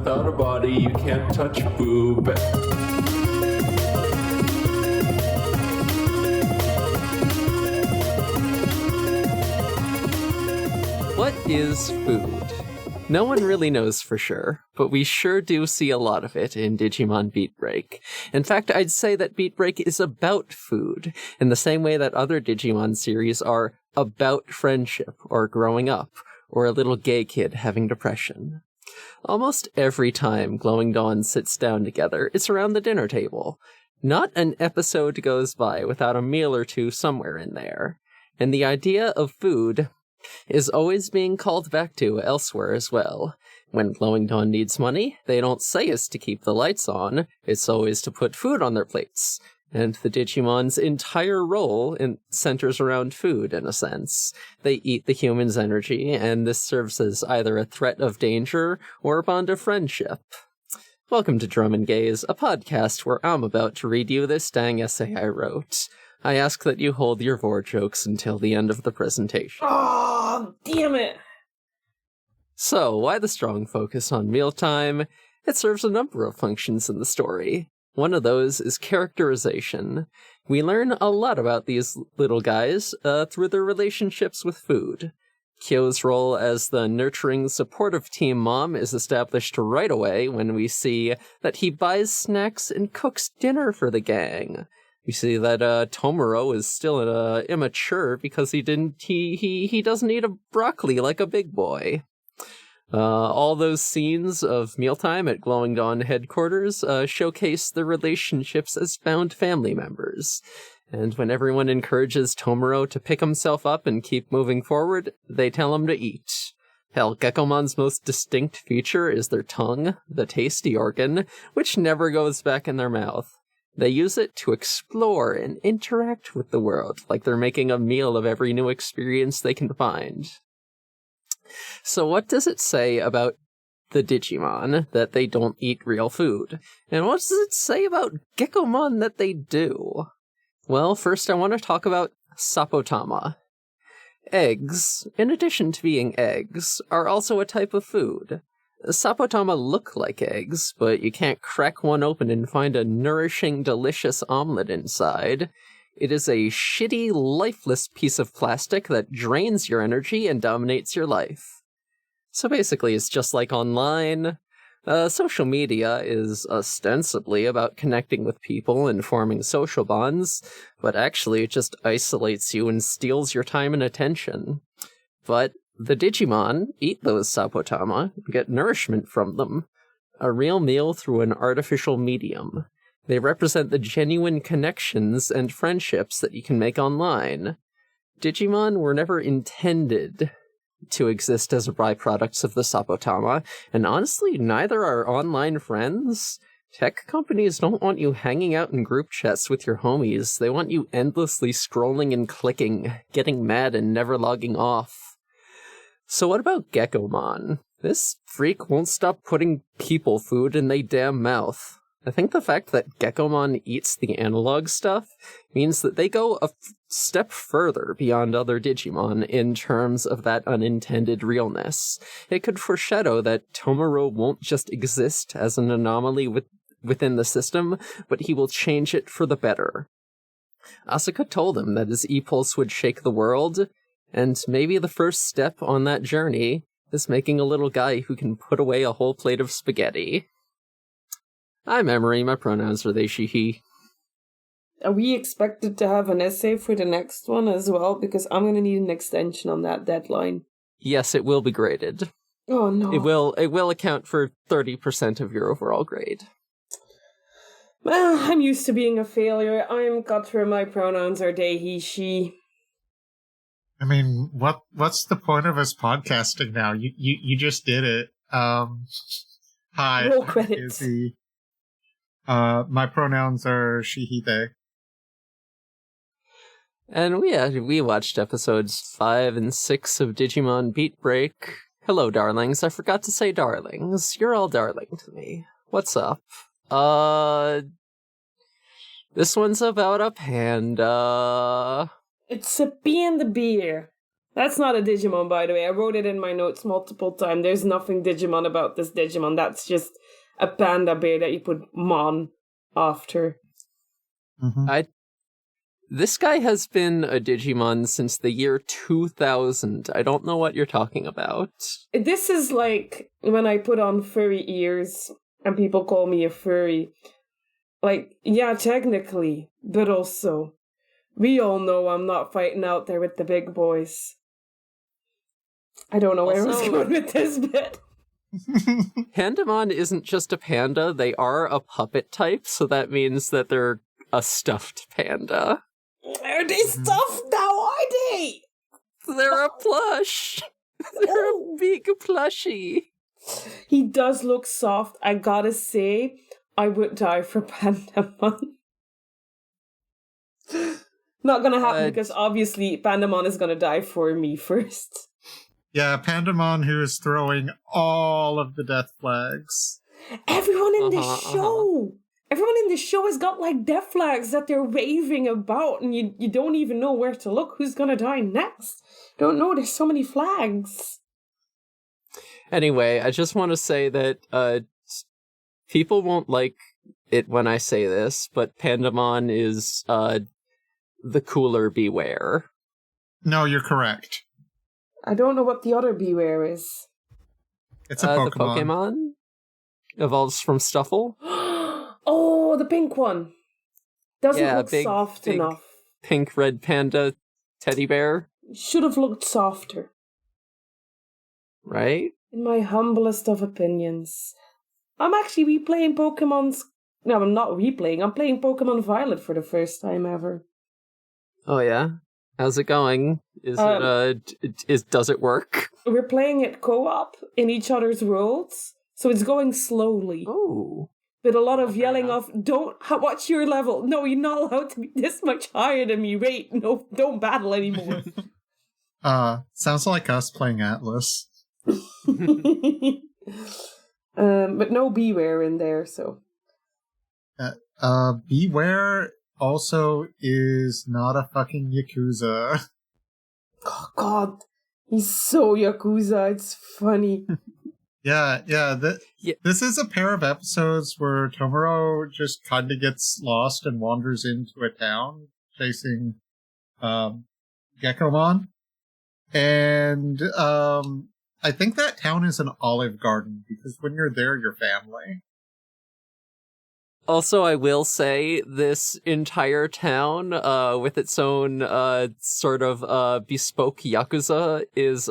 without a body, you can't touch boob. What is food? No one really knows for sure, but we sure do see a lot of it in Digimon Beatbreak. In fact, I'd say that Beatbreak is about food, in the same way that other Digimon series are about friendship, or growing up, or a little gay kid having depression. Almost every time Glowing Dawn sits down together, it's around the dinner table. Not an episode goes by without a meal or two somewhere in there. And the idea of food is always being called back to elsewhere as well. When Glowing Dawn needs money, they don't say it's to keep the lights on, it's always to put food on their plates. And the Digimon's entire role centers around food, in a sense. They eat the human's energy, and this serves as either a threat of danger or a bond of friendship. Welcome to Drum and Gaze, a podcast where I'm about to read you this dang essay I wrote. I ask that you hold your vor jokes until the end of the presentation. Oh, damn it! So, why the strong focus on mealtime? It serves a number of functions in the story. One of those is characterization. We learn a lot about these little guys through their relationships with food. Kyo's role as the nurturing, supportive team mom is established right away when we see that he buys snacks and cooks dinner for the gang. We see that Tomoro is still immature because he doesn't eat a broccoli like a big boy. All those scenes of mealtime at Glowing Dawn headquarters showcase the relationships as found family members. And when everyone encourages Tomoro to pick himself up and keep moving forward, they tell him to eat. Hell, Gekkomon's most distinct feature is their tongue, the tasty organ, which never goes back in their mouth. They use it to explore and interact with the world, like they're making a meal of every new experience they can find. So what does it say about the Digimon that they don't eat real food? And what does it say about Gekkomon that they do? Well, first I want to talk about Sapotama. Eggs, in addition to being eggs, are also a type of food. Sapotama look like eggs, but you can't crack one open and find a nourishing, delicious omelet inside. It is a shitty, lifeless piece of plastic that drains your energy and dominates your life. So basically, it's just like online. Social media is ostensibly about connecting with people and forming social bonds, but actually it just isolates you and steals your time and attention. But the Digimon eat those Sapotama and get nourishment from them. A real meal through an artificial medium. They represent the genuine connections and friendships that you can make online. Digimon were never intended to exist as byproducts of the Sapotama, and honestly, neither are online friends. Tech companies don't want you hanging out in group chats with your homies. They want you endlessly scrolling and clicking, getting mad and never logging off. So what about Gekkomon? This freak won't stop putting people food in they damn mouth. I think the fact that Gekkomon eats the analog stuff means that they go a step further beyond other Digimon in terms of that unintended realness. It could foreshadow that Tomoro won't just exist as an anomaly within the system, but he will change it for the better. Asuka told him that his e-pulse would shake the world, and maybe the first step on that journey is making a little guy who can put away a whole plate of spaghetti. I'm Emery, my pronouns are they, she, he. Are we expected to have an essay for the next one as well? Because I'm going to need an extension on that deadline. Yes, it will be graded. Oh no. It will account for 30% of your overall grade. Well, I'm used to being a failure. I'm Quatre, my pronouns are they, he, she. I mean, what's the point of us podcasting now? You just did it. Hi, Roll I'm credits. Izzy. My pronouns are she, he, they. And we watched episodes 5 and 6 of Digimon Beatbreak. Hello, darlings. I forgot to say darlings. You're all darling to me. What's up? This one's about a panda. It's a bee and the beer. That's not a Digimon, by the way. I wrote it in my notes multiple times. There's nothing Digimon about this Digimon. That's just a panda bear that you put Mon after. Mhm. This guy has been a Digimon since the year 2000. I don't know what you're talking about. This is like when I put on furry ears and people call me a furry. Like, yeah, technically, but also, we all know I'm not fighting out there with the big boys. I don't know where I was Also- going with this bit. Pandamon isn't just a panda, they are a puppet type, so that means that they're a stuffed panda. Are they stuffed now, are they? They're a plush! They're a big plushie. He does look soft. I gotta say, I would die for Pandamon. Not gonna happen because obviously Pandamon is gonna die for me first. Yeah, Pandamon, who is throwing all of the death flags. Everyone in the show! Everyone in the show has got like death flags that they're waving about, and you don't even know where to look. Who's gonna die next? Don't know, there's so many flags. Anyway, I just want to say that people won't like it when I say this, but Pandamon is the cooler Bewear. No, you're correct. I don't know what the other Bewear is. It's a Pokemon. The Pokemon evolves from Stuffle. Oh, the pink one. Doesn't look big, soft big enough. Pink red panda teddy bear, Should have looked softer. right? In my humblest of opinions. I'm actually replaying Pokemon's... No, I'm not replaying. I'm playing Pokemon Violet for the first time ever. Oh yeah? How's it going? Does it work? We're playing it co-op in each other's worlds, so it's going slowly. Oh. With a lot of Fair yelling enough. of, what's your level? No, you're not allowed to be this much higher than me. Wait, no, don't battle anymore. Sounds like us playing Atlas. But no Bewear in there, so. Bewear also is not a fucking Yakuza. Oh, God, he's so Yakuza, it's funny. Yeah. This is a pair of episodes where Tomoro just kind of gets lost and wanders into a town chasing Gekomon. And I think that town is an olive garden, because when you're there, you're family. Also, I will say this entire town, with its own sort of bespoke Yakuza, is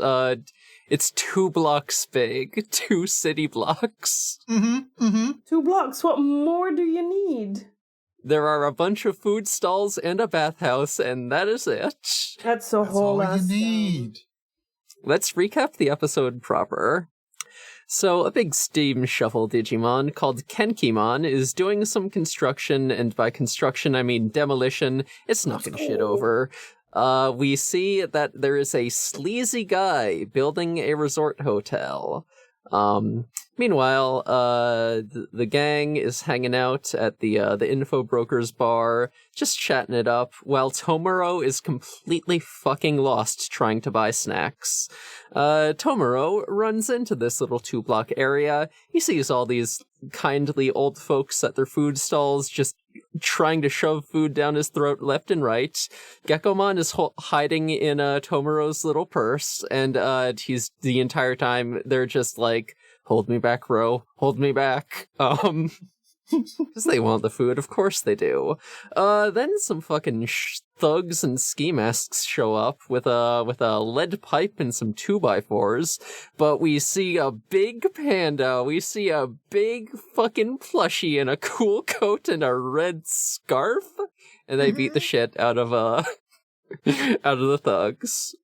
it's 2 blocks big, 2 city blocks. 2 blocks, what more do you need? There are a bunch of food stalls and a bathhouse, and that is it. That's a That's whole all you ass need. Let's recap the episode proper. So, a big steam shovel Digimon called Kenkimon is doing some construction, and by construction I mean demolition. It's knocking shit over. We see that there is a sleazy guy building a resort hotel. Meanwhile, the gang is hanging out at the info broker's bar, just chatting it up, while Tomoro is completely fucking lost trying to buy snacks. Tomoro runs into this little 2-block area. He sees all these kindly old folks at their food stalls just trying to shove food down his throat left and right. Gekomon is hiding in Tomoro's little purse, and he's the entire time they're just like, hold me back, bro. Hold me back. Because they want the food, of course they do. Then some fucking thugs and ski masks show up with a lead pipe and some 2x4s. But we see a big panda. We see a big fucking plushie in a cool coat and a red scarf, and they beat the shit out of out of the thugs.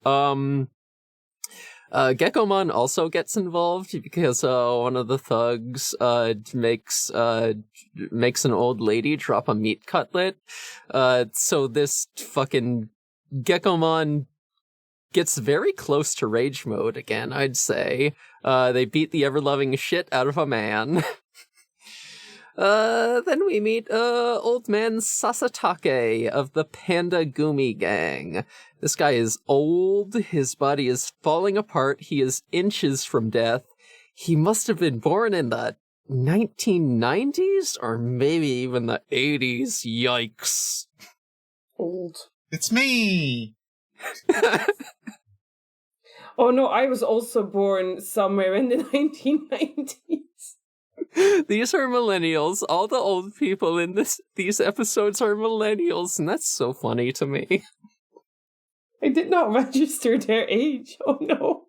Gekomon also gets involved because one of the thugs makes an old lady drop a meat cutlet. So this fucking Gekomon gets very close to rage mode again, I'd say. They beat the ever-loving shit out of a man. Then we meet old man Sasatake of the Panda Gumi gang. This guy is old, his body is falling apart, he is inches from death. He must have been born in the 1990s or maybe even the 80s. Yikes. Old. It's me! Oh no, I was also born somewhere in the 1990s. These are millennials. All the old people in these episodes are millennials, and that's so funny to me. I did not register their age. Oh no.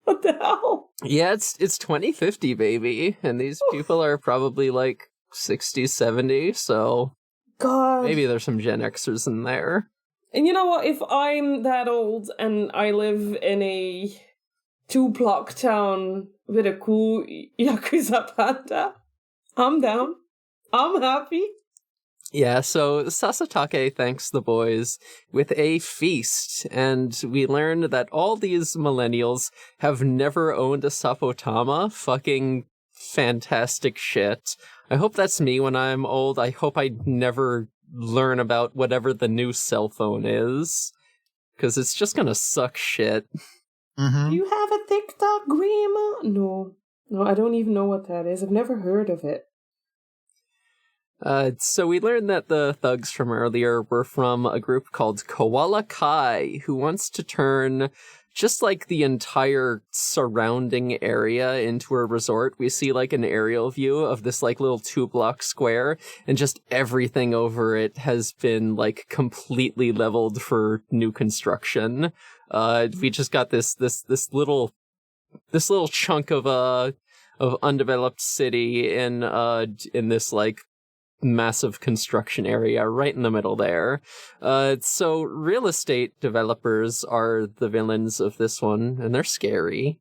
What the hell? Yeah, it's 2050, baby, and these people are probably like 60, 70, so God. maybe there's some Gen Xers in there. And you know what? If I'm that old and I live in a 2-block town with a cool Yakuza panda, I'm down. I'm happy. Yeah, so Sasatake thanks the boys with a feast, and we learn that all these millennials have never owned a Sapotama. Fucking fantastic shit. I hope that's me when I'm old. I hope I never learn about whatever the new cell phone is, because it's just gonna suck shit. Mm-hmm. Do you have a TikTok, Grandma? No, I don't even know what that is. I've never heard of it. So we learned that the thugs from earlier were from a group called Koala Kai, who wants to turn just like the entire surrounding area into a resort. We see like an aerial view of this like little 2-block square, and just everything over it has been like completely leveled for new construction. We just got this little chunk of undeveloped city in this like massive construction area right in the middle there. So real estate developers are the villains of this one, and they're scary.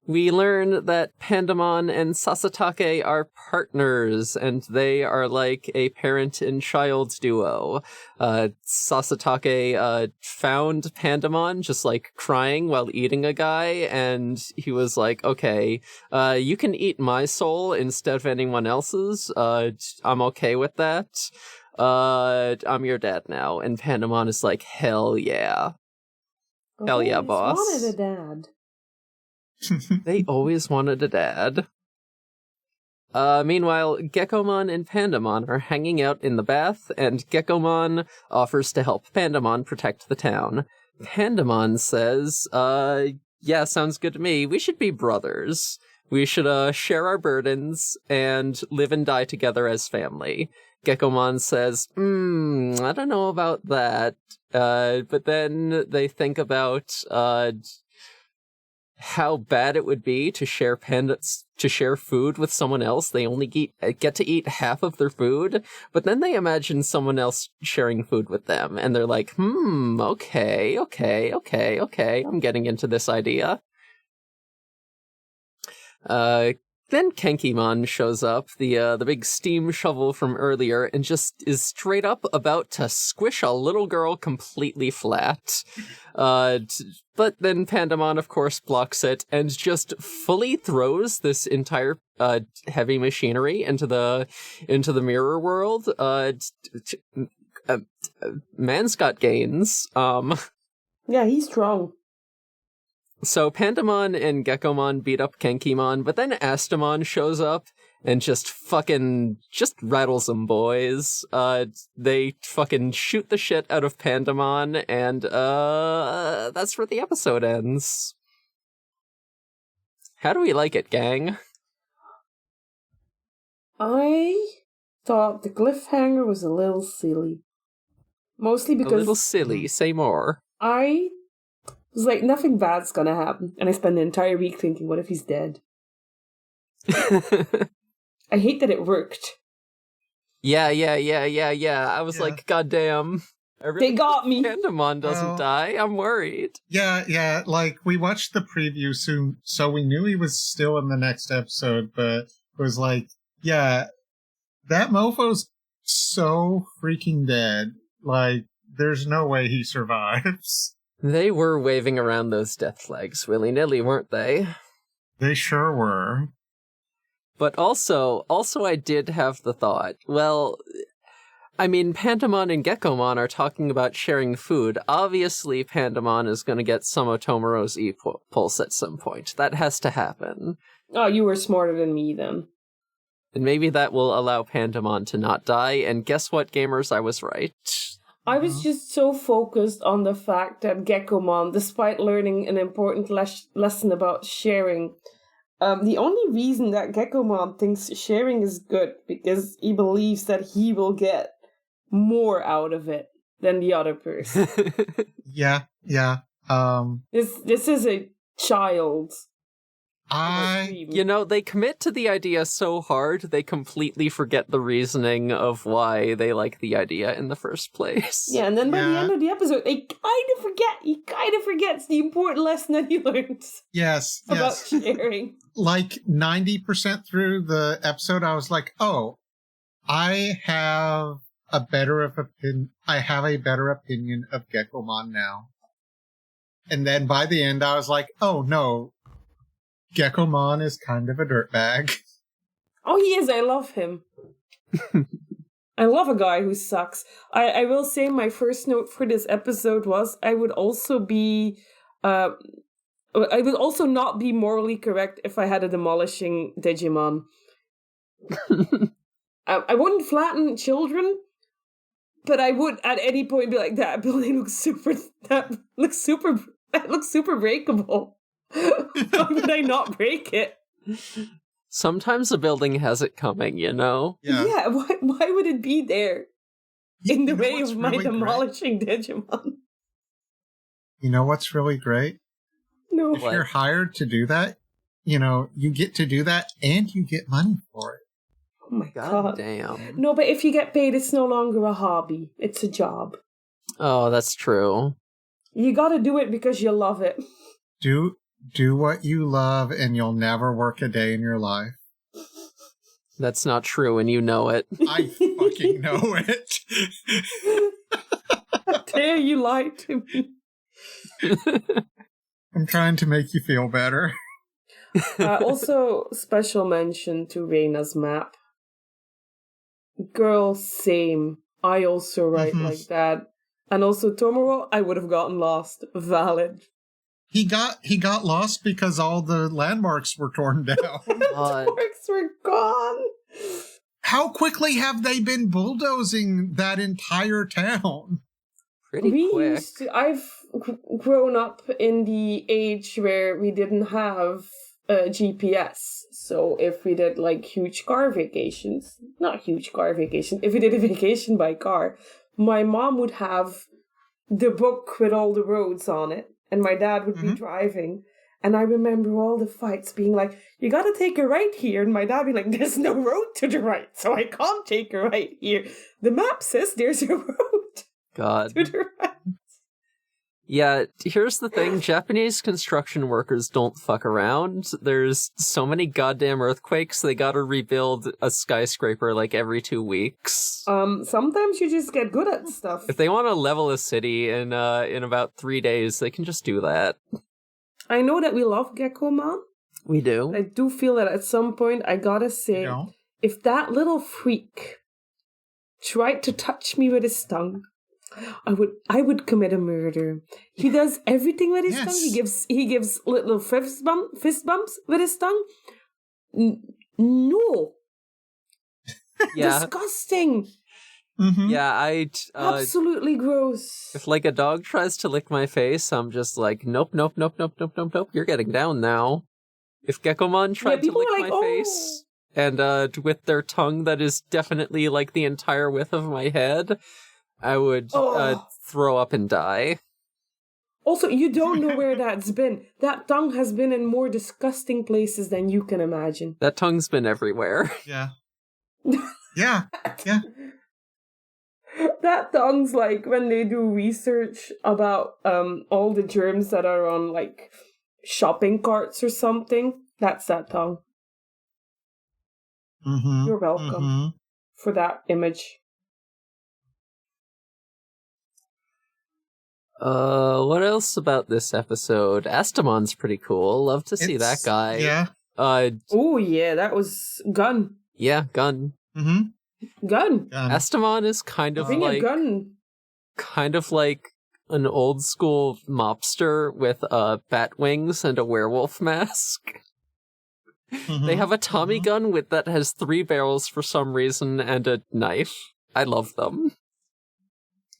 We learn that Pandamon and Sasatake are partners, and they are like a parent and child duo. Sasatake found Pandamon just like crying while eating a guy, and he was like, okay, you can eat my soul instead of anyone else's. I'm okay with that. I'm your dad now. And Pandamon is like, hell yeah. Hell yeah, boss. Wanted a dad. They always wanted a dad. Meanwhile, Gekkomon and Pandamon are hanging out in the bath, and Gekkomon offers to help Pandamon protect the town. Pandamon says, yeah, sounds good to me. We should be brothers. We should share our burdens and live and die together as family. Gekkomon says, I don't know about that. But then they think about, how bad it would be to share food with someone else. They only get to eat half of their food, but then they imagine someone else sharing food with them, and they're like, okay, I'm getting into this idea. Then Kenkimon shows up, the big steam shovel from earlier, and just is straight up about to squish a little girl completely flat. But then Pandamon, of course, blocks it and just fully throws this entire heavy machinery into the mirror world. Man's got gains. Yeah, he's strong. So Pandamon and Gekkomon beat up Kenkimon, but then Astamon shows up and just rattles them, boys. They fucking shoot the shit out of Pandamon, and that's where the episode ends. How do we like it, gang? I thought the cliffhanger was a little silly. Mostly because... A little silly, say more. I was like, nothing bad's gonna happen. And I spent the entire week thinking, what if he's dead? I hate that it worked. Yeah. I was like, goddamn. They got me. Pandamon doesn't die. I'm worried. Yeah. Like, we watched the preview soon, so we knew he was still in the next episode, but it was like, yeah, that mofo's so freaking dead. Like, there's no way he survives. They were waving around those death flags willy-nilly, weren't they? They sure were. But also I did have the thought, well, I mean, Pandamon and Gekkomon are talking about sharing food. Obviously, Pandamon is going to get some of Tomoro's E-Pulse at some point. That has to happen. Oh, you were smarter than me then. And maybe that will allow Pandamon to not die, and guess what, gamers? I was right. I was just so focused on the fact that Gekkomon, despite learning an important lesson about sharing, the only reason that Gekkomon thinks sharing is good because he believes that he will get more out of it than the other person. Yeah. This is a child. You know, they commit to the idea so hard, they completely forget the reasoning of why they like the idea in the first place. Yeah, and then by the end of the episode, he kind of forgets the important lesson that he learned. Yes. About sharing. Like 90% through the episode, I was like, oh, I have a better opinion of Gekkomon now. And then by the end, I was like, oh no, Gekkomon is kind of a dirtbag. Oh, he is. I love him. I love a guy who sucks. I will say my first note for this episode was I would also not be morally correct if I had a demolishing Digimon. I wouldn't flatten children, but I would at any point be like, that building looks super breakable. Why would I not break it? Sometimes a building has it coming, you know? Yeah, why would it be there? In the way of my demolishing Digimon. You know what's really great? No. If you're hired to do that, you get to do that and you get money for it. Oh my God. Damn. No, but if you get paid, it's no longer a hobby. It's a job. Oh, that's true. You gotta do it because you love it. Do what you love and you'll never work a day in your life. That's not true and you know it. I fucking know it. How dare you lie to me? I'm trying to make you feel better. Also, special mention to Reina's map. Girl, same. I also write like that. And also Tomoro, I would have gotten lost. Valid. He got lost because all the landmarks were torn down. Landmarks were gone. How quickly have they been bulldozing that entire town? Pretty quick. I've grown up in the age where we didn't have GPS. So if we did like huge car vacations, if we did a vacation by car, my mom would have the book with all the roads on it. And my dad would be driving. And I remember all the fights being like, you gotta take a right here. And my dad being like, there's no road to the right, so I can't take a right here. The map says there's a road God. to the right. Yeah, here's the thing. Japanese construction workers don't fuck around. There's so many goddamn earthquakes, they gotta rebuild a skyscraper like every 2 weeks. Sometimes you just get good at stuff. If they want to level a city in about 3 days, they can just do that. I know that we love Gekkomon. We do. I do feel that at some point, I gotta say, if that little freak tried to touch me with his tongue, I would commit a murder. He does everything with his tongue. He gives little fist bumps with his tongue. No. Yeah. Disgusting. Mm-hmm. Yeah, absolutely gross. If like a dog tries to lick my face, I'm just like, nope. You're getting down now. If Gekkomon tried to lick my face, and with their tongue that is definitely like the entire width of my head, I would throw up and die. Also, you don't know where that's been. That tongue has been in more disgusting places than you can imagine. That tongue's been everywhere. Yeah. Yeah. That tongue's like when they do research about all the germs that are on like shopping carts or something. That's that tongue. Mm-hmm. You're welcome for that image. What else about this episode? Astamon's pretty cool. Love to see that guy. Yeah. Oh yeah, that was Gun. Yeah, Gun. Mm-hmm. Gun. Astamon is kind of Bring a like gun. an old school mobster with bat wings and a werewolf mask. Mm-hmm. They have a Tommy gun that has 3 barrels for some reason and a knife. I love them.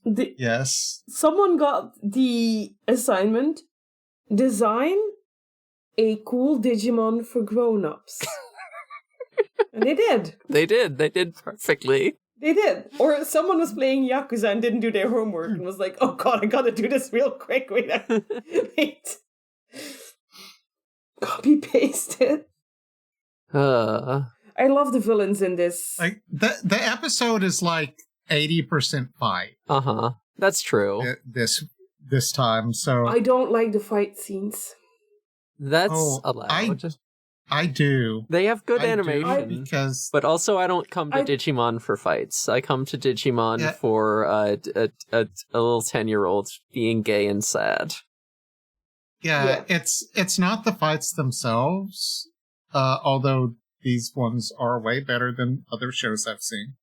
Yes. Someone got the assignment: design a cool Digimon for grown-ups. And they did. They did perfectly. They did. Or someone was playing Yakuza and didn't do their homework and was like, oh god, I gotta do this real quick. Wait. Copy paste it. I love the villains in this. Like the episode is like 80% fight. That's true. This time, so I don't like the fight scenes. That's allowed. I do. They have good I do, animation, because but also I don't come to Digimon for fights. I come to Digimon for a little 10-year-old being gay and sad. Yeah, it's not the fights themselves, although these ones are way better than other shows I've seen.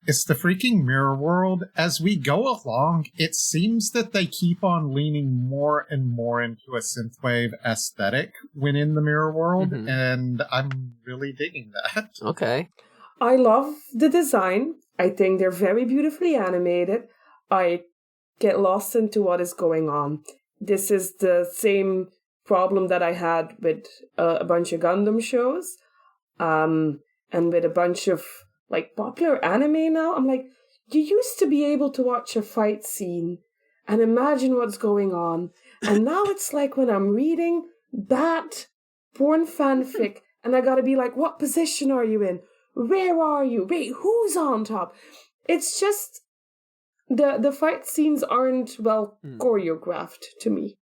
It's the freaking mirror world. As we go along, it seems that they keep on leaning more and more into a synthwave aesthetic when in the mirror world, and I'm really digging that. Okay. I love the design. I think they're very beautifully animated. I get lost into what is going on. This is the same problem that I had with a bunch of Gundam shows, and with a bunch of like popular anime now. I'm like, you used to be able to watch a fight scene and imagine what's going on, and now it's like when I'm reading that porn fanfic and I gotta be like, what position are you in? Where are you? Wait, who's on top? It's just the fight scenes aren't well choreographed to me.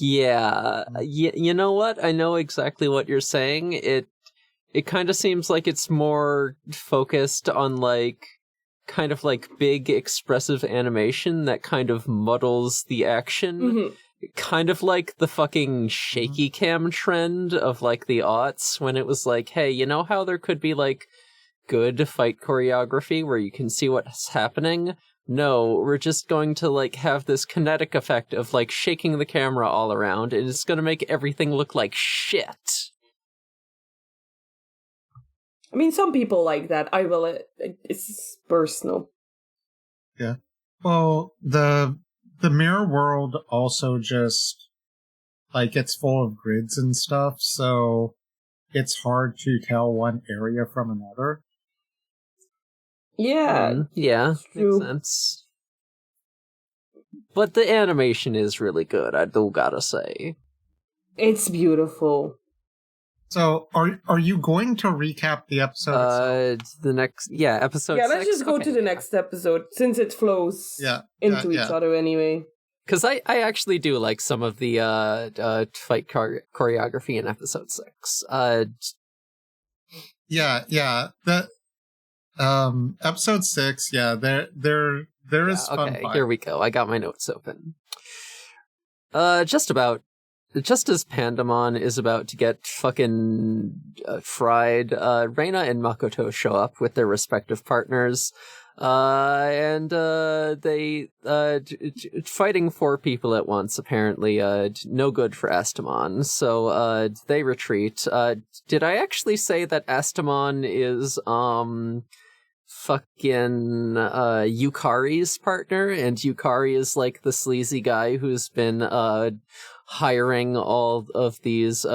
Yeah, you know what? I know exactly what you're saying. It kind of seems like it's more focused on like kind of like big expressive animation that kind of muddles the action. Kind of like the fucking shaky cam trend of like the aughts, when it was like, hey, you know how there could be like good fight choreography where you can see what's happening? No, we're just going to like have this kinetic effect of like shaking the camera all around, and it's going to make everything look like shit. I mean, some people like that. I will. It's personal. Yeah. Well, the mirror world also just like it's full of grids and stuff, so it's hard to tell one area from another. Yeah. Yeah, true. makes sense. But the animation is really good, I do gotta say. It's beautiful. So, are you going to recap the episode itself? The next, episode 6? Let's just go to the next episode, since it flows into each other anyway. Because I actually do like some of the fight choreography in episode 6. The episode 6, there is fun okay, fight. Here we go. I got my notes open. Just as Pandamon is about to get fucking fried, Reina and Makoto show up with their respective partners, and they fighting 4 people at once, apparently no good for Astamon, so they retreat. Did I actually say that Astamon is fucking Yukari's partner, and Yukari is like the sleazy guy who's been hiring all of these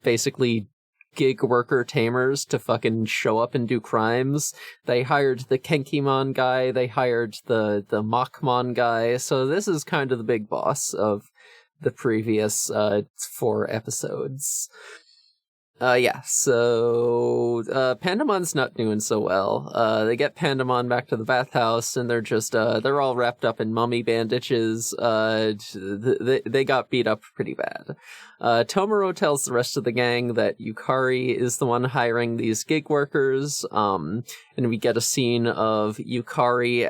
basically gig worker tamers to fucking show up and do crimes. They hired the Kenkimon guy, they hired the Machmon guy, so this is kind of the big boss of the previous 4 episodes. So Pandamon's not doing so well. They get Pandamon back to the bathhouse, and they're just, they're all wrapped up in mummy bandages. They got beat up pretty bad. Tomoro tells the rest of the gang that Yukari is the one hiring these gig workers, and we get a scene of Yukari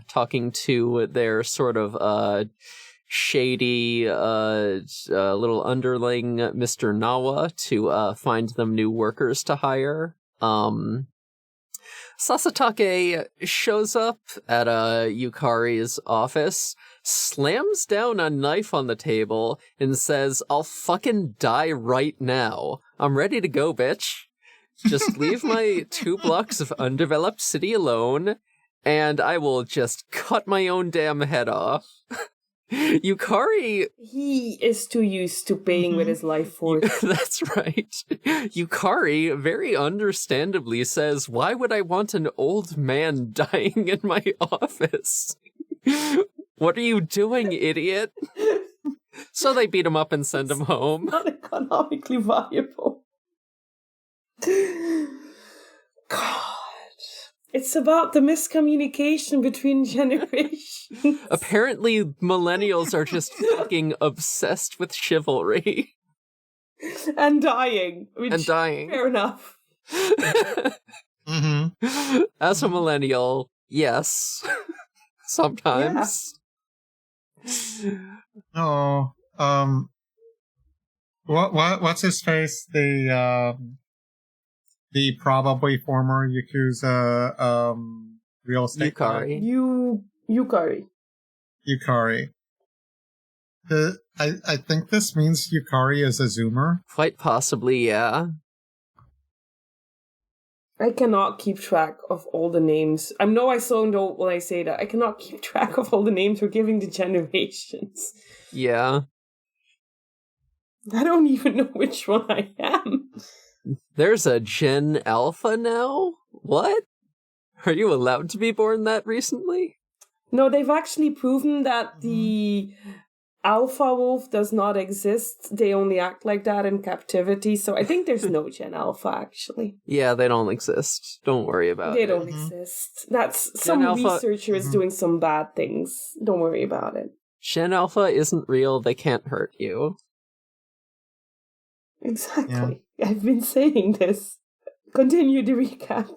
talking to their sort of, shady little underling Mr. Nawa to find them new workers to hire. Sasatake shows up at Yukari's office, slams down a knife on the table, and says, "I'll fucking die right now. I'm ready to go, bitch. Just leave my 2 blocks of undeveloped city alone, and I will just cut my own damn head off." Yukari... He is too used to paying with his life force. That's right. Yukari very understandably says, "Why would I want an old man dying in my office? What are you doing, idiot?" So they beat him up and send him home. Not economically viable. God. It's about the miscommunication between generations. Apparently, millennials are just fucking obsessed with chivalry. And dying. Fair enough. Mm-hmm. As a millennial, yes. Sometimes. Oh, what's his face? The probably former Yakuza real estate guy. Yukari. Yukari. I think this means Yukari is a Zoomer. Quite possibly, yeah. I cannot keep track of all the names. I know I sound old when I say that. I cannot keep track of all the names we're giving the generations. Yeah. I don't even know which one I am. There's a Gen Alpha now? What? Are you allowed to be born that recently? No, they've actually proven that the Alpha Wolf does not exist. They only act like that in captivity, so I think there's no Gen Alpha, actually. Yeah, they don't exist. Don't worry about it. They don't exist. That's some researcher is doing some bad things. Don't worry about it. Gen Alpha isn't real. They can't hurt you. Exactly. Yeah. I've been saying this. Continue the recap.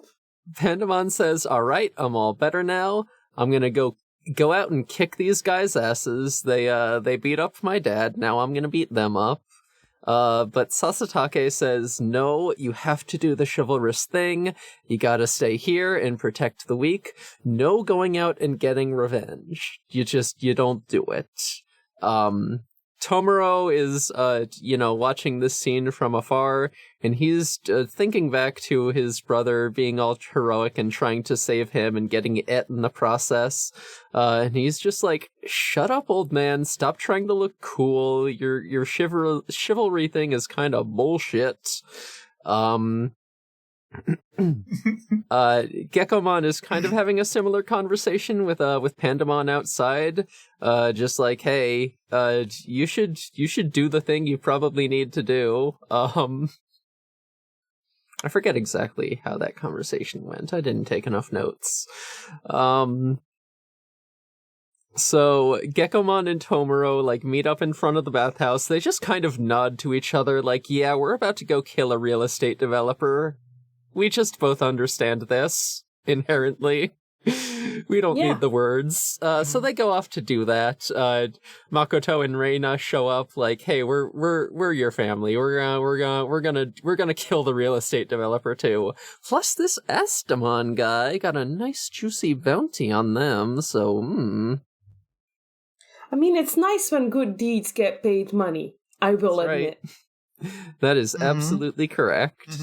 Pandamon says, "All right, I'm all better now. I'm gonna go out and kick these guys' asses. They beat up my dad. Now I'm gonna beat them up." But Sasatake says, "No, you have to do the chivalrous thing. You gotta stay here and protect the weak. No going out and getting revenge. You don't do it." Tomoro is, watching this scene from afar, and he's thinking back to his brother being all heroic and trying to save him and getting it in the process. And he's just like, "Shut up, old man. Stop trying to look cool. Your chivalry thing is kind of bullshit." Gekomon is kind of having a similar conversation with Pandamon outside, just like, "Hey, you should do the thing you probably need to do." I forget exactly how that conversation went. I didn't take enough notes. So Gekomon and Tomoro meet up in front of the bathhouse. They just kind of nod to each other like, "Yeah, we're about to go kill a real estate developer. We just both understand this inherently. We don't need the words." So they go off to do that. Makoto and Reina show up like, "Hey, we're your family. We're gonna kill the real estate developer too. Plus, this Estamon guy got a nice juicy bounty on them. So, I mean, it's nice when good deeds get paid money. I will admit. That is absolutely correct.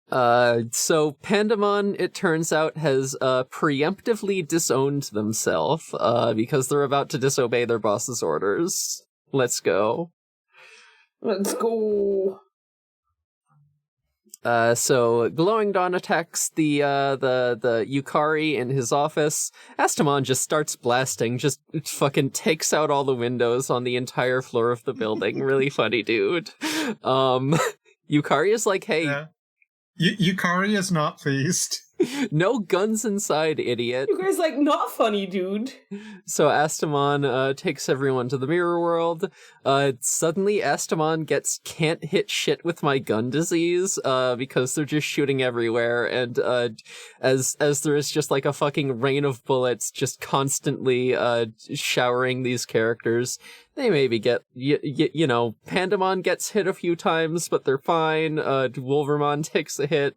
So Pandamon, it turns out, has preemptively disowned themselves because they're about to disobey their boss's orders. Let's go. Let's go. So Glowing Dawn attacks the Yukari in his office. Astamon just starts blasting, just fucking takes out all the windows on the entire floor of the building. Really funny, dude. Yukari is like, "Hey." Yeah. Yukari is not pleased. No guns inside, idiot. You guys not funny, dude. So Astamon takes everyone to the mirror world. Suddenly Astamon can't hit shit with my gun disease, because they're just shooting everywhere, and as there is just a fucking rain of bullets just constantly showering these characters, they maybe get, Pandamon gets hit a few times, but they're fine. Wolvermon takes a hit,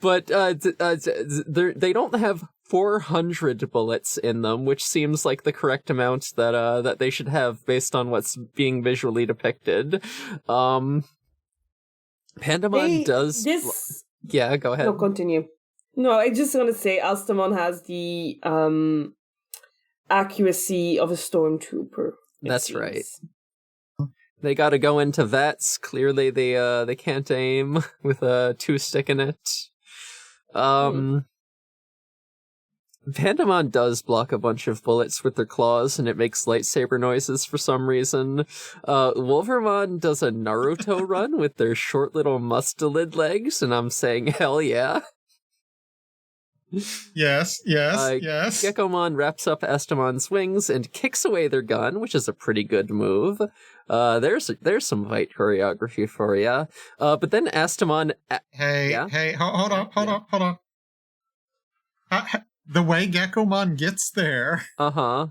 but they don't have 400 bullets in them, which seems like the correct amount that they should have based on what's being visually depicted. Pandamon does this. Yeah, go ahead. No, continue. No, I just want to say Astamon has the accuracy of a stormtrooper. That's right. They got to go into vets. Clearly, they can't aim with a 2-stick in it. Pandamon does block a bunch of bullets with their claws, and it makes lightsaber noises for some reason. Wolvermon does a Naruto run with their short little mustelid legs, and I'm saying hell yeah. Yes. Gekomon wraps up Astamon's wings and kicks away their gun, which is a pretty good move. There's some fight choreography for ya. But then Astamon... Hold on. The way Gekomon gets there... Uh-huh.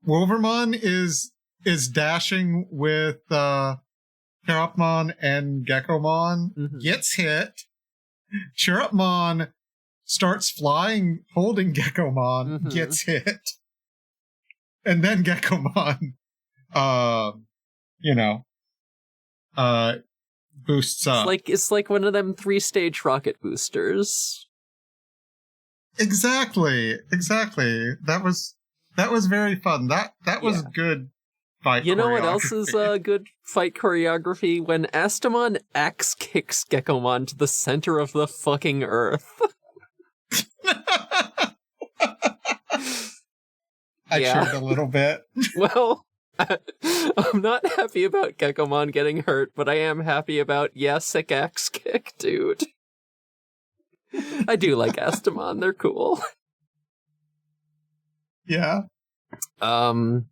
Wolvermon is dashing with Chirrupmon and Gekomon, gets hit. Chirrupmon starts flying, holding Gekomon, gets hit. And then Gekomon, boosts up. It's like one of them 3-stage rocket boosters. Exactly. That was very fun. That was good fight choreography. You know what else is good fight choreography? When Astamon axe kicks Gekomon to the center of the fucking earth. I cheered a little bit. Well, I'm not happy about Gekomon getting hurt, but I am happy about, sick axe kick, dude. I do like Astamon, they're cool. Yeah. So,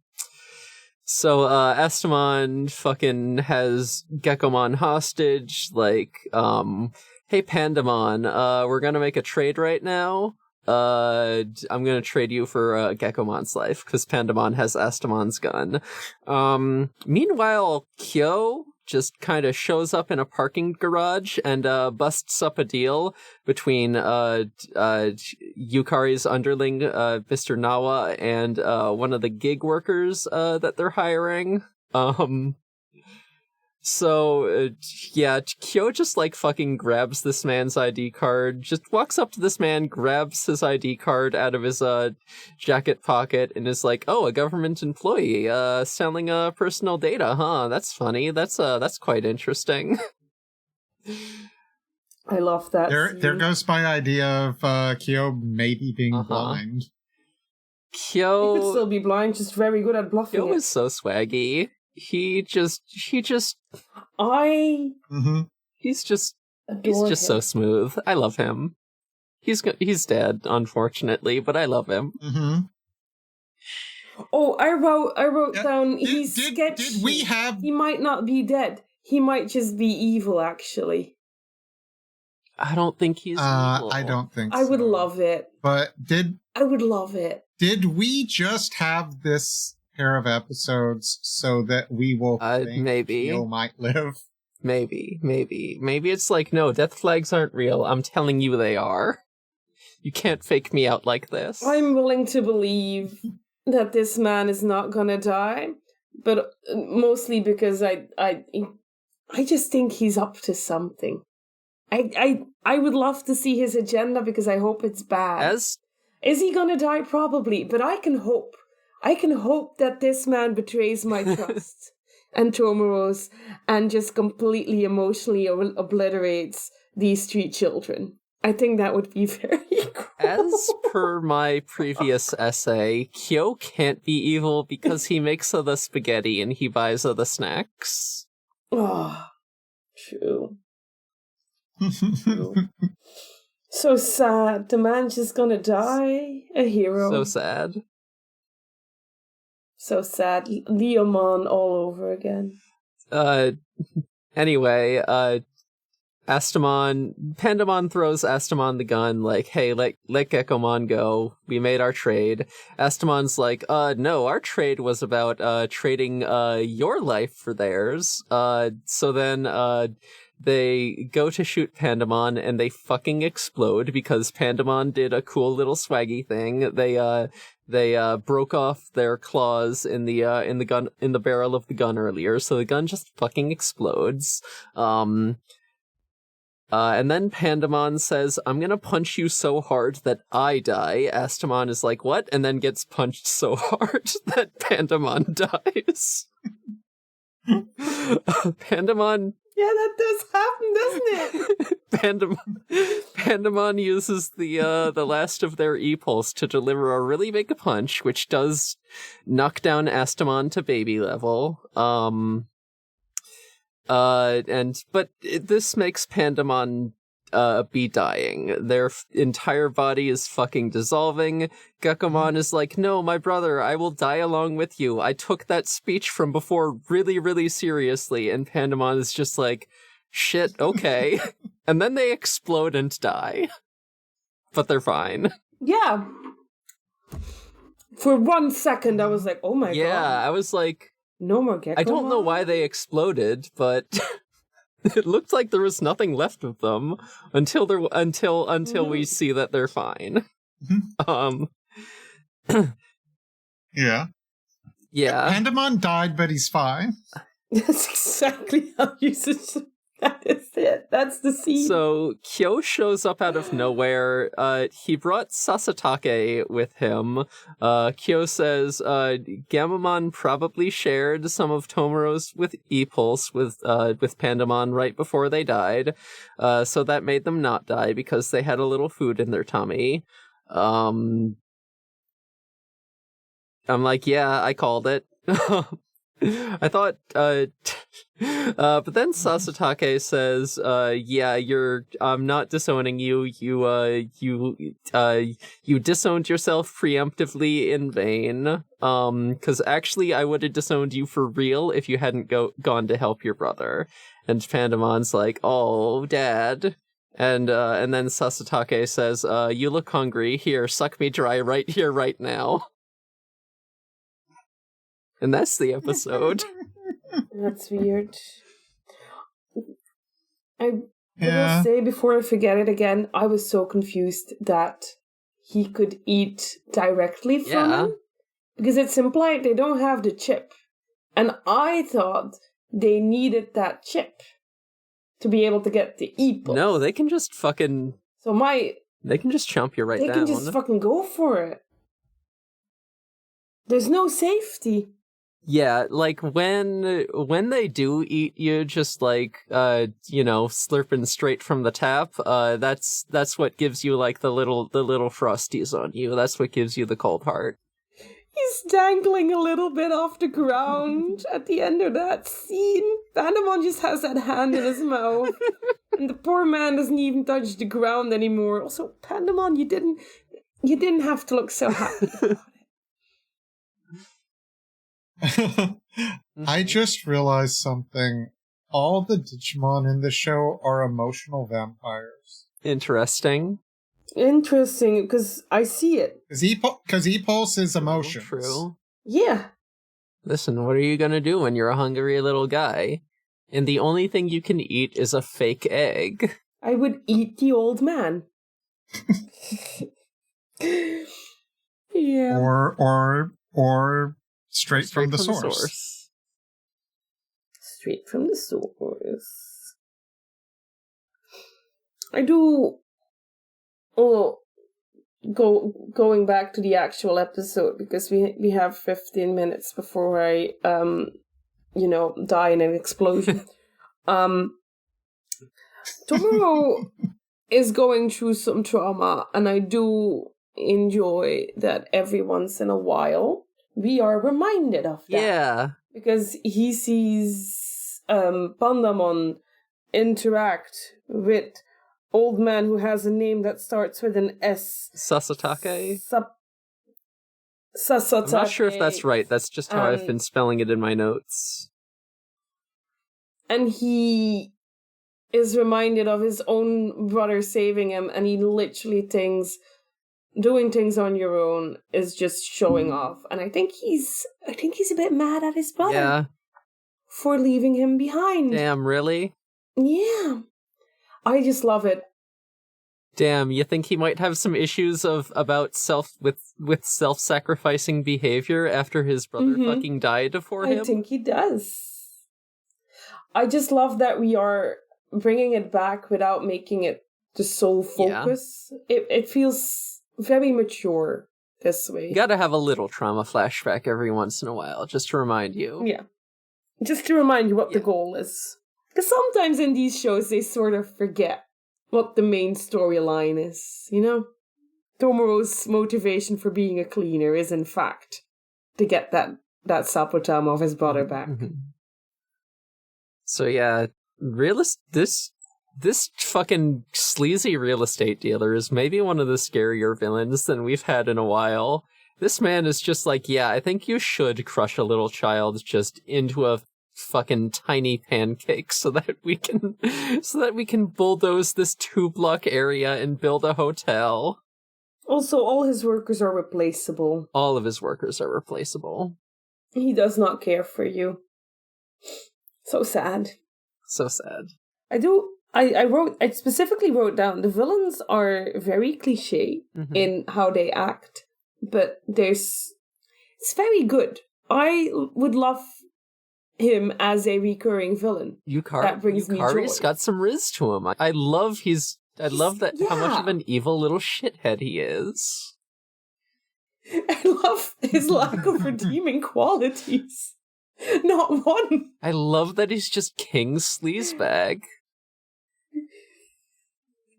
Astamon fucking has Gekomon hostage, hey, Pandamon, we're gonna make a trade right now. I'm gonna trade you for Gekomon's life, because Pandamon has Astamon's gun. Meanwhile, Kyo just kind of shows up in a parking garage and busts up a deal between Yukari's underling, Mr. Nawa, and one of the gig workers that they're hiring. So, Kyo just, fucking grabs this man's ID card, just walks up to this man, grabs his ID card out of his, jacket pocket, and is like, oh, a government employee, selling, personal data, huh? That's funny. That's quite interesting. I love that. There goes my idea of, Kyo maybe being blind. Kyo... He could still be blind, just very good at bluffing. Kyo is so swaggy. He's just so smooth. I love him. He's dead, unfortunately, but I love him. Mm-hmm. Oh, I wrote down. He's sketchy. Did we have? He might not be dead. He might just be evil. Actually, I don't think he's evil. I don't think. I would love it. But I would love it. Did we just have this pair of episodes so that we will think maybe Kyo might live? Maybe it's no, death flags aren't real. I'm telling you they are. You can't fake me out like this. I'm willing to believe that this man is not gonna die, but mostly because I just think he's up to something. I would love to see his agenda because I hope it's bad. Is he gonna die? Probably, but I can hope. I can hope that this man betrays my trust and Tomoro's and just completely emotionally obliterates these 3 children. I think that would be very cool. As per my previous essay, Kyo can't be evil because he makes the spaghetti and he buys the snacks. Oh, true. So sad. The man's just gonna die. A hero. So sad. So sad. Leomon all over again. Anyway, Pandamon throws Astamon the gun, like, hey, let Gekomon go. We made our trade. Astamon's like, no, our trade was about, trading, your life for theirs. So then, they go to shoot Pandamon and they fucking explode because Pandamon did a cool little swaggy thing. They broke off their claws in the barrel of the gun earlier, so the gun just fucking explodes. And then Pandamon says, I'm gonna punch you so hard that I die. Astamon is like, what? And then gets punched so hard that Pandamon dies. Pandamon... Yeah, that does happen, doesn't it? Pandamon uses the last of their E-Pulse to deliver a really big punch, which does knock down Astamon to baby level. This makes Pandamon be dying. Their entire body is fucking dissolving. Gekomon is like, no, my brother, I will die along with you. I took that speech from before really, really seriously. And Pandamon is just like, shit, okay. And then they explode and die. But they're fine. Yeah. For 1 second, I was like, oh my god. Yeah, I was like... No more Gekomon? I don't know why they exploded, but... It looked like there was nothing left of them until we see that they're fine. Yeah. Yeah. Pandamon died, but he's fine. That's exactly how you said. That is it. That's the scene. So Kyo shows up out of nowhere. He brought Sasatake with him. Kyo says Gamamon probably shared some of Tomoro's with E-Pulse with Pandamon right before they died. So that made them not die because they had a little food in their tummy. I'm like, yeah, I called it. I thought, but then Sasatake says, yeah, I'm not disowning you. You disowned yourself preemptively in vain. 'Cause actually I would have disowned you for real if you hadn't gone to help your brother. And Pandamon's like, oh, Dad. And then Sasatake says, you look hungry. Here, suck me dry right here, right now. And that's the episode. That's weird. I will say, before I forget it again, I was so confused that he could eat directly from him. Because it's implied they don't have the chip. And I thought they needed that chip to be able to get the E-Pulse. No, they can just fucking... They can just chomp you right down. They can just fucking go for it. There's no safety. Yeah, like when they do eat you, just like slurping straight from the tap, that's what gives you like the little frosties on you. That's what gives you the cold heart. He's dangling a little bit off the ground at the end of that scene. Pandamon just has that hand in his mouth, and the poor man doesn't even touch the ground anymore. Also, Pandamon, you didn't have to look so happy about it. I just realized something. All the Digimon in the show are emotional vampires. Interesting, because I see it. Because E-Pulse is emotions. True. Yeah. Listen, what are you gonna do when you're a hungry little guy? And the only thing you can eat is a fake egg. I would eat the old man. Yeah. Or Straight from the source. Straight from the source. I do... going back to the actual episode, because we have 15 minutes before I, die in an explosion. Tomorrow is going through some trauma, and I do enjoy that every once in a while we are reminded of that. Yeah. Because he sees Pandamon interact with old man who has a name that starts with an S. Sasatake? Sasatake. I'm not sure if that's right. That's just how I've been spelling it in my notes. And he is reminded of his own brother saving him, and he literally thinks doing things on your own is just showing off. And I think he's a bit mad at his brother for leaving him behind. Damn, really? Yeah. I just love it. Damn, you think he might have some issues about self-sacrificing behavior after his brother fucking died for him? I think he does. I just love that we are bringing it back without making it the sole focus. Yeah. It feels very mature this way. You gotta have a little trauma flashback every once in a while, just to remind you. Yeah. Just to remind you what the goal is. Because sometimes in these shows, they sort of forget what the main storyline is, you know? Tomoro's motivation for being a cleaner is, in fact, to get that Sapotam of his brother back. Mm-hmm. So yeah, this fucking sleazy real estate dealer is maybe one of the scarier villains than we've had in a while. This man is just like, yeah, I think you should crush a little child just into a fucking tiny pancake so that we can bulldoze this 2-block area and build a hotel. Also, all his workers are replaceable. All of his workers are replaceable. He does not care for you. So sad. So sad. I specifically wrote down the villains are very cliche in how they act, but it's very good. I would love him as a recurring villain. That brings me joy. Yukari's got some riz to him. I love how much of an evil little shithead he is. I love his lack of redeeming qualities. Not one. I love that he's just King Sleazebag.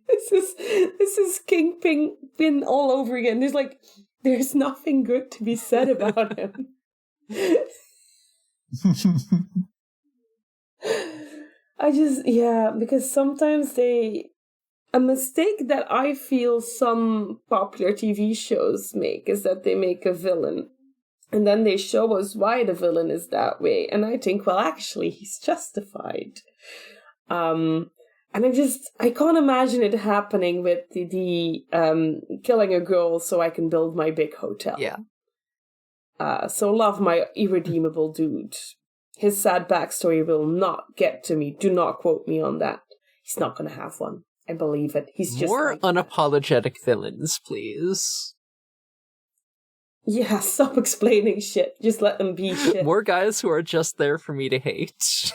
This is King Pin all over again. There's nothing good to be said about him. Because sometimes a mistake that I feel some popular TV shows make is that they make a villain and then they show us why the villain is that way, and I think, well, actually he's justified. And I can't imagine it happening with the killing a girl so I can build my big hotel. Yeah. So love my irredeemable dude. His sad backstory will not get to me. Do not quote me on that. He's not going to have one. I believe it. He's just more unapologetic villains, please. Yeah, stop explaining shit. Just let them be shit. More guys who are just there for me to hate.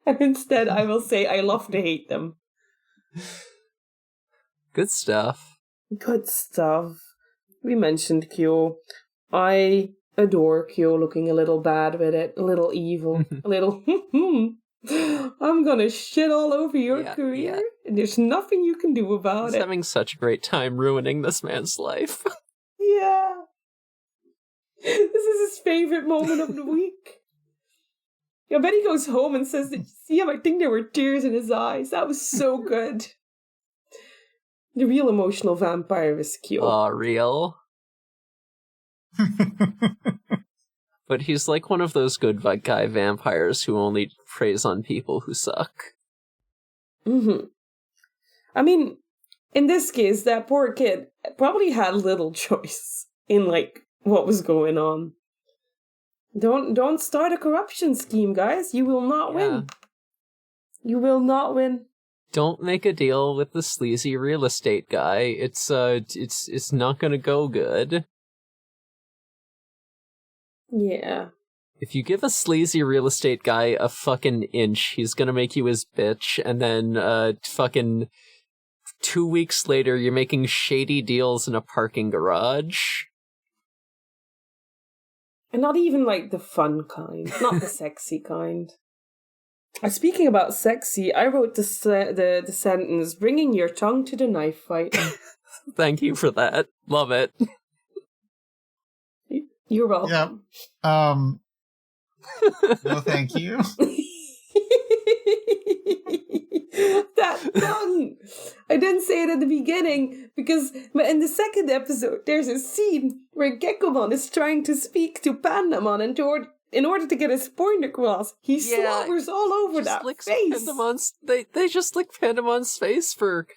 And instead, I will say I love to hate them. Good stuff. Good stuff. We mentioned Kyo. I adore Kyo looking a little bad with it, a little evil, a little, I'm gonna shit all over your career, and there's nothing you can do about it. He's having such a great time ruining this man's life. Yeah. This is his favorite moment of the week. I bet he goes home and says, "Did you see him? I think there were tears in his eyes. That was so good." The real emotional vampire is Kyo. Aw, real. But he's like one of those good guy vampires who only preys on people who suck. Mm-hmm. I mean, in this case, that poor kid probably had little choice in, what was going on. Don't start a corruption scheme, guys. You will not win. You will not win. Don't make a deal with the sleazy real estate guy. It's not gonna go good. Yeah. If you give a sleazy real estate guy a fucking inch, he's gonna make you his bitch, and then fucking 2 weeks later, you're making shady deals in a parking garage. And not even the fun kind, not the sexy kind. Speaking about sexy, I wrote the sentence, "Bringing your tongue to the knife fight." Thank you for that. Love it. You're welcome. Yep. No, thank you. That tongue! I didn't say it at the beginning because in the second episode there's a scene where Gekomon is trying to speak to Pandamon and in order to get his point across, he slobbers all over that face. They just lick Pandamon's face for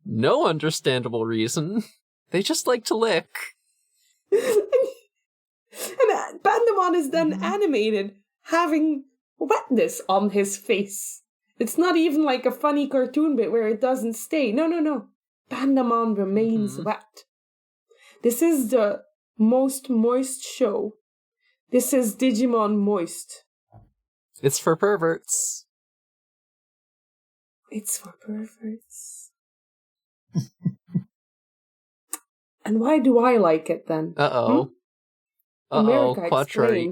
no understandable reason. They just like to lick. And Pandamon is then animated having wetness on his face. It's not even like a funny cartoon bit where it doesn't stay. No. Pandamon remains wet. This is the most moist show. This is Digimon Moist. It's for perverts. It's for perverts. And why do I like it then? Uh-oh. Quatre,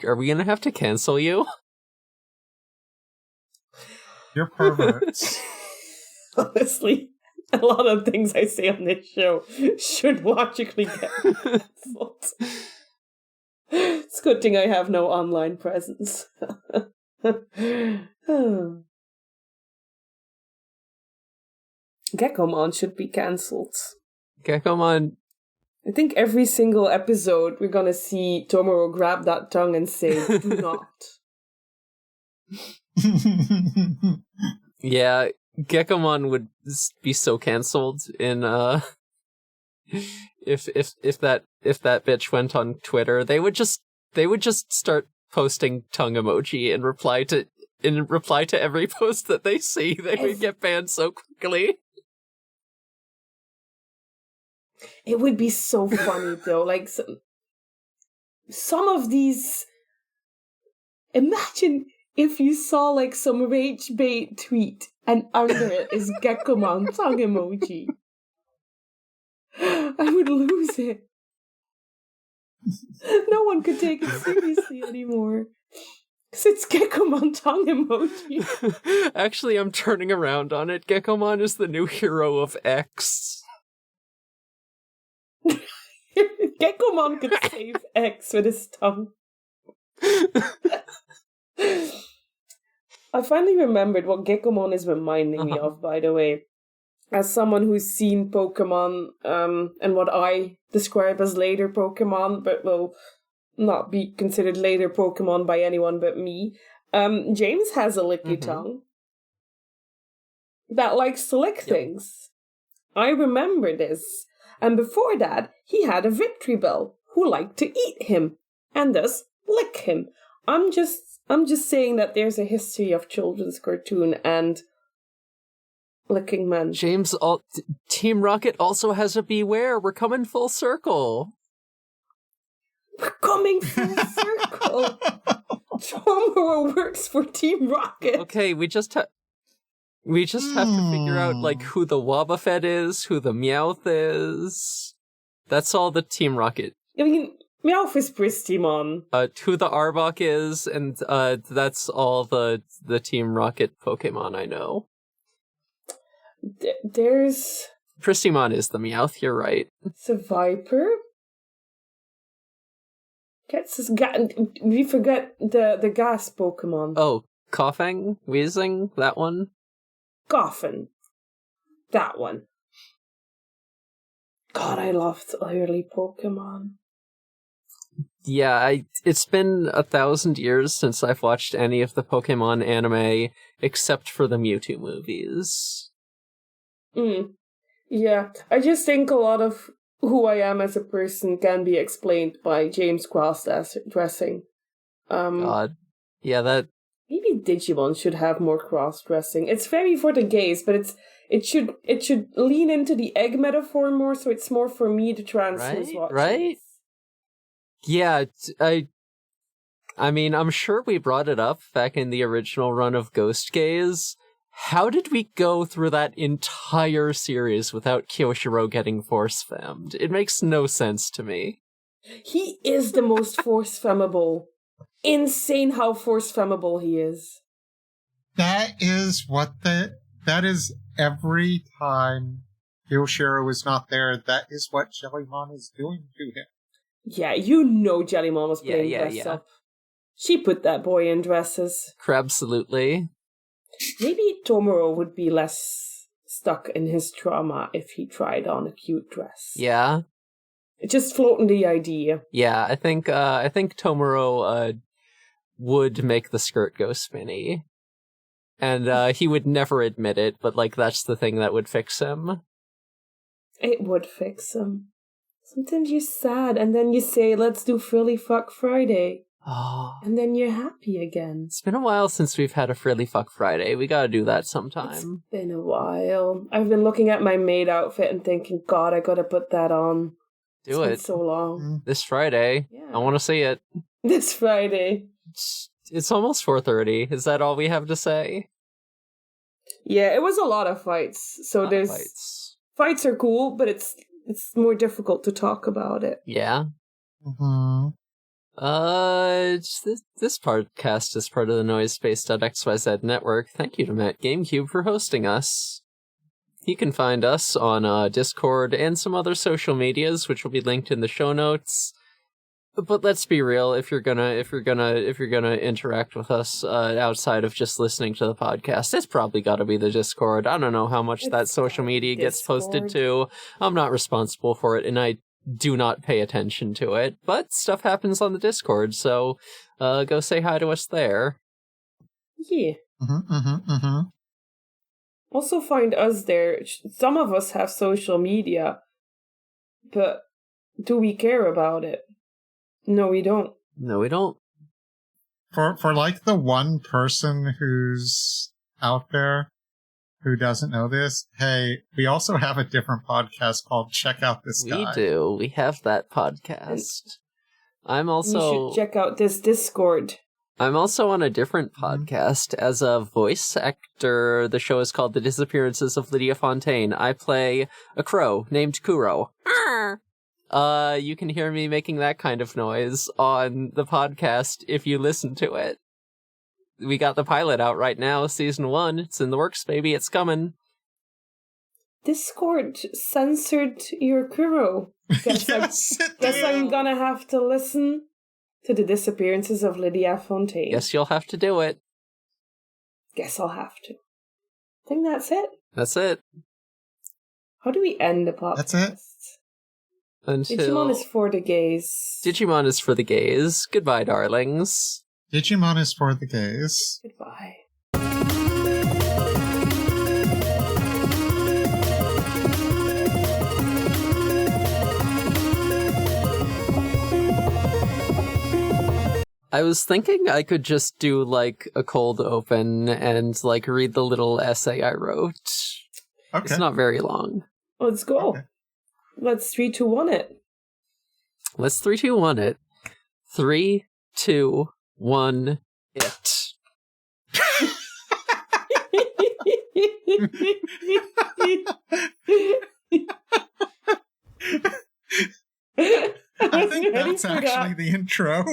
are we gonna have to cancel you? You're perverts. Honestly, a lot of things I say on this show should logically get cancelled. It's a good thing I have no online presence. Gekomon should be cancelled. Gekomon. I think every single episode we're gonna see Tomoro grab that tongue and say, "Do not." Yeah, Gekomon would be so cancelled in if that bitch went on Twitter, they would just start posting tongue emoji in reply to every post that they see. They would get banned so quickly. It would be so funny though, like some of these. Imagine if you saw like some rage bait tweet and under it is Gekomon tongue emoji. I would lose it. No one could take it seriously anymore. Because it's Gekomon tongue emoji. Actually, I'm turning around on it. Gekomon is the new hero of X. Gekomon could save X with his tongue. I finally remembered what Gekomon is reminding me of, by the way. As someone who's seen Pokemon, and what I describe as later Pokemon, but will not be considered later Pokemon by anyone but me, James has a licky tongue that likes to lick things. I remember this. And before that, he had a Victory Bell who liked to eat him, and thus lick him. I'm just saying that there's a history of children's cartoon and licking men. James, Team Rocket also has a Bewear. We're coming full circle. We're coming full circle. Tomoro works for Team Rocket. Okay, we just have to figure out like who the Wobbuffet is, who the Meowth is. That's all the Team Rocket. I mean, Meowth is Pristimon. Who the Arbok is, and that's all the Team Rocket Pokemon I know. There's Pristimon is the Meowth. You're right. It's a Viper. We forget the gas Pokemon. Oh, Coughing, Wheezing, that one. Coffin. That one. God, I loved early Pokemon. Yeah, it's been 1,000 years since I've watched any of the Pokemon anime, except for the Mewtwo movies. Yeah, I just think a lot of who I am as a person can be explained by James cross-dressing. God. Yeah, that... Maybe Digimon should have more cross-dressing. It's very for the gays, but it should lean into the egg metaphor more, so it's more for me to trans who's watching. Right? Yeah, I mean, I'm sure we brought it up back in the original run of Ghost Gaze. How did we go through that entire series without Kyoshiro getting force-femmed? It makes no sense to me. He is the most force-femmable. Insane how force-femmable he is. That is every time Kyoshiro is not there, that is what Jellymon is doing to him. Yeah, you know Jellymon was playing dress up. She put that boy in dresses. Absolutely. Maybe Tomoro would be less stuck in his trauma if he tried on a cute dress. Yeah. Just floating the idea. Yeah, I think Tomoro would make the skirt go spinny. And he would never admit it, but like that's the thing that would fix him. It would fix him. Sometimes you're sad and then you say, let's do Frilly Fuck Friday. Oh. And then you're happy again. It's been a while since we've had a Frilly Fuck Friday. We gotta do that sometime. It's been a while. I've been looking at my maid outfit and thinking, God, I gotta put that on. It's been so long. This Friday. Yeah. I want to see it. This Friday. It's almost 4:30. Is that all we have to say? Yeah, it was a lot of fights. So fights are cool, but it's more difficult to talk about it. Yeah. Mm-hmm. This podcast is part of the Noisepace.xyz network. Thank you to Matt GameCube for hosting us. You can find us on Discord and some other social medias, which will be linked in the show notes. But let's be real, if you're gonna interact with us outside of just listening to the podcast, it's probably got to be the Discord. I don't know how much that social media gets posted to. I'm not responsible for it, and I do not pay attention to it. But stuff happens on the Discord, so go say hi to us there. Yeah. Mm-hmm, mm-hmm, mm-hmm. Also find us there. Some of us have social media, but do we care about it? No, we don't. No, we don't. For like the one person who's out there who doesn't know this, hey, we also have a different podcast called Check Out This Guy. We do. We have that podcast. You should check out this Discord. I'm also on a different podcast as a voice actor. The show is called The Disappearances of Lydia Fontaine. I play a crow named Kuro. You can hear me making that kind of noise on the podcast if you listen to it. We got the pilot out right now, season 1. It's in the works, baby. It's coming. Discord censored your Kuro. Guess I'm gonna have to listen to The Disappearances of Lydia Fontaine. Guess you'll have to do it. Guess I'll have to. I think that's it. That's it. How do we end the podcast? That's it. Digimon is for the gays. Digimon is for the gays. Goodbye, darlings. Digimon is for the gays. Goodbye. I was thinking I could just do, like, a cold open and, like, read the little essay I wrote. Okay. It's not very long. Let's go. Okay. Let's 3, 2, 1 it. Let's 3, 2, 1 it. 3, 2, 1 it. I think that's actually the intro.